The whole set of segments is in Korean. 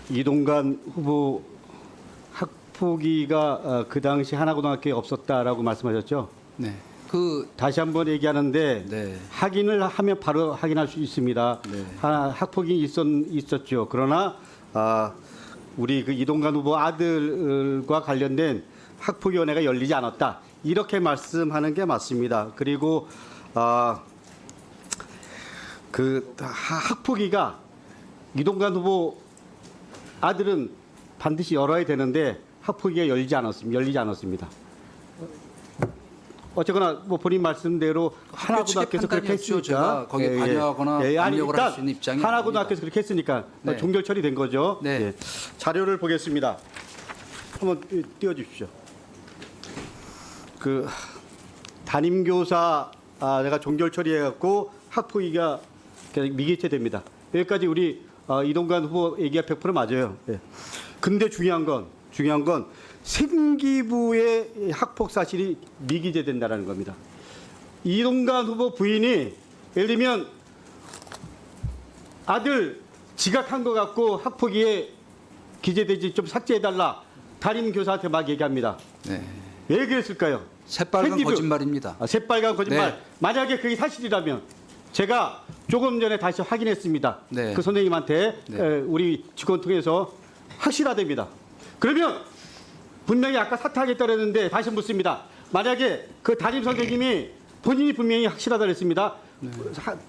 이동관 후보 학폭위가 그 당시 하나고등학교에 없었다라고 말씀하셨죠? 네. 다시 한번 얘기하는데 네. 확인을 하면 바로 확인할 수 있습니다. 네. 학폭이 있었죠. 그러나 우리 그 이동관 후보 아들과 관련된 학폭위원회가 열리지 않았다. 이렇게 말씀하는 게 맞습니다. 그리고 그 학폭위가 이동관 후보 아들은 반드시 열어야 되는데 학폭위가 열리지 않았습니다. 어쨌거나 뭐 본인 말씀대로 하나고등학교에서 그렇게 했으니까 제가 거기 관여하거나 압력을 할 수 있는 입장이 하나고등학교에서 그렇게 했으니까 네. 종결 처리된 거죠. 네. 예. 자료를 보겠습니다. 한번 띄워주십시오. 그 담임교사 내가 종결 처리해갖고 학폭위가 미개체됩니다. 여기까지 우리 이동관 후보 얘기가 100% 맞아요. 예. 근데 중요한 건 생기부의 학폭 사실이 미기재된다는 겁니다. 이동관 후보 부인이 예를 들면 아들 지각한 것 같고 학폭위에 기재되지 좀 삭제해달라 담임 교사한테 막 얘기합니다. 네. 왜 그랬을까요? 새빨간 생기부. 거짓말입니다. 새빨간 거짓말. 네. 만약에 그게 사실이라면 제가 조금 전에 다시 확인했습니다. 네. 그 선생님한테 네. 우리 직원 통해서 확실하답니다. 그러면 분명히 아까 사퇴하겠다 그랬는데 다시 묻습니다. 만약에 그 담임 선생님이 본인이 분명히 확실하다 그랬습니다.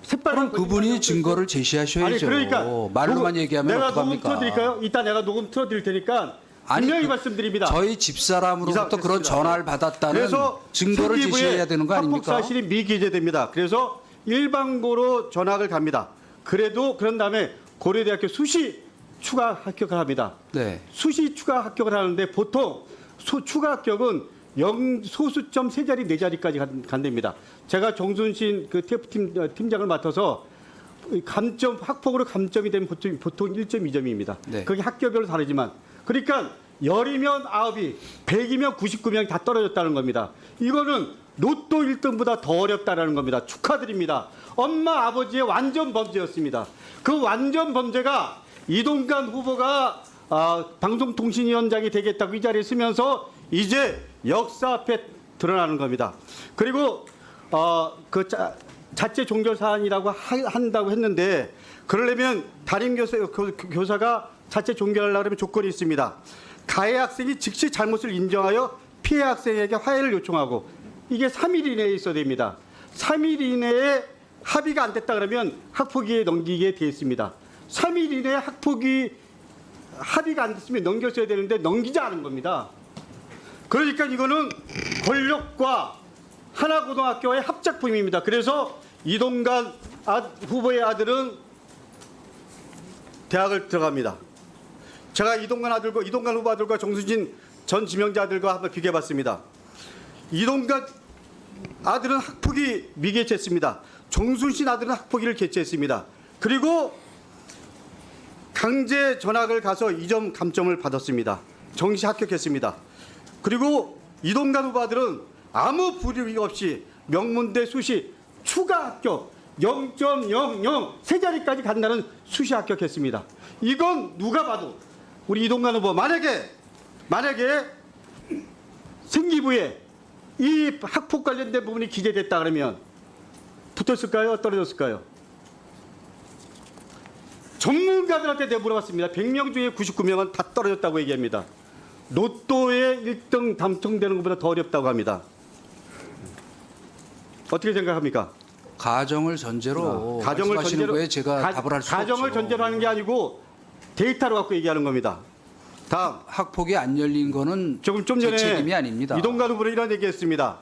새빨간 그럼 그분이 증거를 제시하셔야죠. 아니 그러니까 말로만 얘기하면 내가 어떡합니까? 녹음 틀어드릴까요? 이따 내가 녹음 틀어드릴 테니까 분명히 말씀드립니다. 저희 집사람으로부터 그런 전화를 받았다는 그래서 증거를 제시해야 되는 거 학폭 아닙니까? 사실이 미기재됩니다. 그래서 일반고로 전학을 갑니다. 그런 다음에 고려대학교 수시 추가 합격을 합니다. 네. 수시 추가 합격을 하는데 보통 추가 합격은 소수점 세 자리 네 자리까지 간답니다. 제가 정순신 그 TF 팀장을 맡아서 학폭으로 감점이 되면 보통 1.2점입니다. 네. 그게 학교별로 다르지만 그러니까 10이면 9이 100이면 99명이 다 떨어졌다는 겁니다. 이거는 로또 1등보다 더 어렵다는 겁니다. 축하드립니다. 엄마 아버지의 완전 범죄였습니다. 그 완전 범죄가 이동관 후보가 방송통신위원장이 되겠다고 이 자리에 쓰면서 이제 역사 앞에 드러나는 겁니다. 그리고 자체 종결 사안이라고 한다고 했는데 그러려면 담임 교사가 자체 종결하려고 하면 조건이 있습니다. 가해 학생이 즉시 잘못을 인정하여 피해 학생에게 화해를 요청하고 이게 3일 이내에 있어야 됩니다. 3일 이내에 합의가 안 됐다 그러면 학폭위에 넘기게 돼 있습니다. 3일 이내에 학폭위 합의가 안 됐으면 넘겼어야 되는데 넘기지 않은 겁니다. 그러니까 이거는 권력과 하나고등학교의 합작품입니다. 그래서 이동관 후보의 아들은 대학을 들어갑니다. 제가 이동관 후보 아들과 정순신 전 지명자 아들과 한번 비교해봤습니다. 이동관 아들은 학폭위 미개체했습니다. 정순신 아들은 학폭위를 개체했습니다. 그리고 강제 전학을 가서 2점 감점을 받았습니다. 정시 합격했습니다. 그리고 이동관 후보 아들은 아무 불이익 없이 명문대 수시 추가 합격 0.00 세 자리까지 간다는 수시 합격했습니다. 이건 누가 봐도 우리 이동관 후보 만약에 생기부에 이 학폭 관련된 부분이 기재됐다 그러면 붙었을까요? 떨어졌을까요? 전문가들한테 내가 물어봤습니다. 100명 중에 99명은 다 떨어졌다고 얘기합니다. 로또에 1등 당첨되는 것보다 더 어렵다고 합니다. 어떻게 생각합니까? 가정을 전제로 가정을 전제로 거에 제가 답을 할 수 없죠. 가정을 전제로 하는 게 아니고 데이터로 갖고 얘기하는 겁니다. 다음 학폭이 안 열린 거는 좀 제 전에 책임이 아닙니다. 이동관 후보는 이런 얘기했습니다.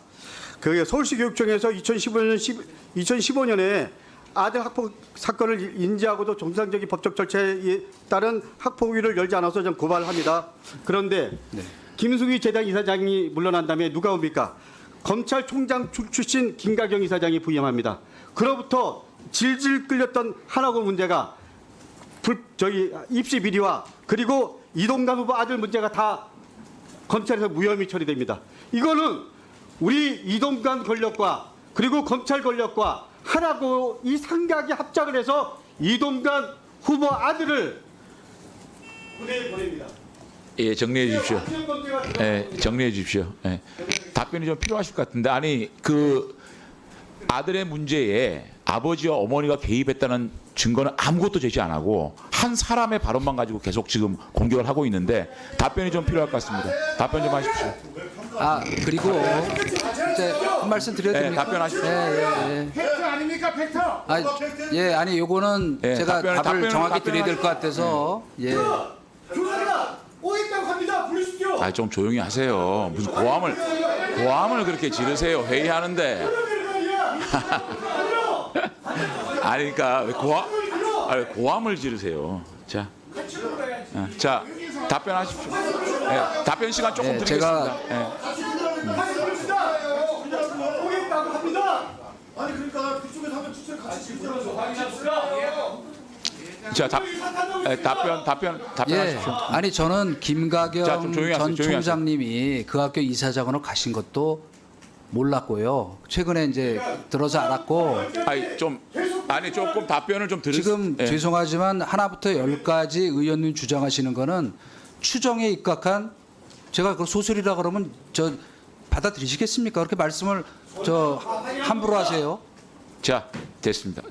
그 서울시 교육청에서 2015년에 아들 학폭 사건을 인지하고도 정상적인 법적 절차에 따른 학폭위를 열지 않아서 좀 고발합니다. 그런데 네. 김승희 재단 이사장이 물러난 다음에 누가 옵니까? 검찰총장 출신 김가경 이사장이 부임합니다. 그로부터 질질 끌렸던 하나고 문제가 입시 비리와 그리고 이동관 후보 아들 문제가 다 검찰에서 무혐의 처리됩니다. 이거는 우리 이동관 권력과 그리고 검찰 권력과 하나고 이 삼각이 합작을 해서 이동관 후보 아들을 군에 보냅니다. 예, 정리해 주십시오. 안전 검토가 예, 정리해 주십시오. 예. 답변이 좀 필요하실 것 같은데 아니 그 아들의 문제에 아버지와 어머니가 개입했다는 증거는 아무것도 제시 안 하고 한 사람의 발언만 가지고 계속 지금 공격을 하고 있는데 답변이 좀 필요할 것 같습니다. 답변 좀 하십시오. 아 그리고 이제 한 말씀 드려도 예, 됩니까? 답변하십시오. 예. 팩트 아닙니까 팩트? 아니 요거는 예, 제가 답변을 답을 정확히 답변을 드려야 될 것 같아서 예. 교사가 오했다고 합니다. 부르십시오. 아, 좀 조용히 하세요. 무슨 고함을 그렇게 지르세요. 회의하는데. 아니 그러니까 왜 고함을 지르세요. 자, 자 답변하십시오. 예, 답변 시간 조금 예, 드리겠습니다. 예. 오했다고 합니다. 아니 그러니까 그쪽에서 하면 주체 같이 질문하죠. 자, 답변 예. 하십시오. 아니 저는 자, 김가경 좀 조용히 하세요, 전 조용히 하세요. 총장님이 그 학교 이사장으로 가신 것도 몰랐고요. 최근에 이제 들어서 알았고 아니 조금 답변을 좀 들으세요. 지금 예. 죄송하지만 하나부터 열까지 의원님 주장하시는 거는 추정에 입각한 제가 그 소설이라 그러면 저 받아들이시겠습니까? 그렇게 말씀을 저 함부로 하세요. 자, 됐습니다.